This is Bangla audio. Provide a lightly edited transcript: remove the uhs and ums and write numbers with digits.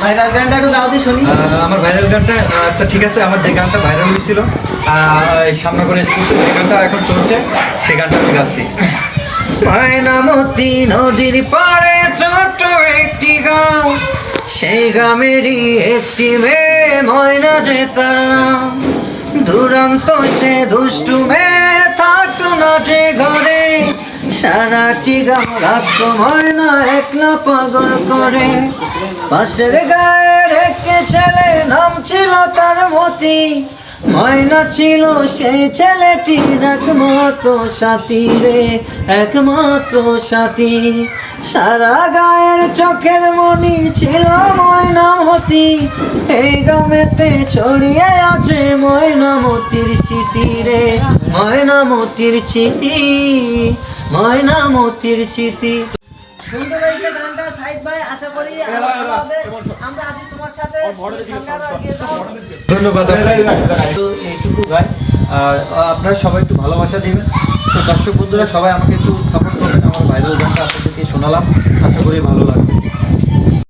ভাইরাল গানটা একটু গাও দি শুনি। আমার ভাইরাল গানটা আচ্ছা ঠিক আছে, আমার যে গানটা ভাইরাল হয়েছিল সামনে করে স্কুলে যে গানটা এখন চলছে সেই গানটা আমি গাচ্ছি। ময়নামতি নদীর পাড়ে ছোট্ট একটি গাঁও, সেই গ্রামেরই একটি মেয়ে ময়না যে তার নাম। দুরন্ত সে দুষ্টু মেয়ে থাকতো না যে ঘরে, সারাটি গাঁও রাখতো ময়না একলা পাগল করে। পাশের গায়ের একটি ছেলে নাম ছিল তার মতি, ময়না ছিল সেই ছেলেটির একমাত্র সাথী রে, একমাত্র সাথী। সারা গায়ের চোখের মনি ছিল ময়নামতি, এই গ্রামেতে ছড়িয়ে আছে ময়নামতির স্মৃতি রে, ময়নামতির স্মৃতি, ময়নামতির স্মৃতি। সুন্দর হয়েছে গানটা সাইদ ভাই, আশা করি আরো ভালো হবে। আমরা আজ তোমার সাথে সামনে আরো এগিয়ে যাবো। ধন্যবাদ। তো এইটুকু গাই, আর আপনারা সবাই একটু ভালোবাসা দিবেন। তো দর্শক বন্ধুরা সবাই আমাকে একটু সাপোর্ট করবেন। আমার ভাইরাল গানটা আপনাদেরকে শোনালাম, আশা করি ভালো লাগবে।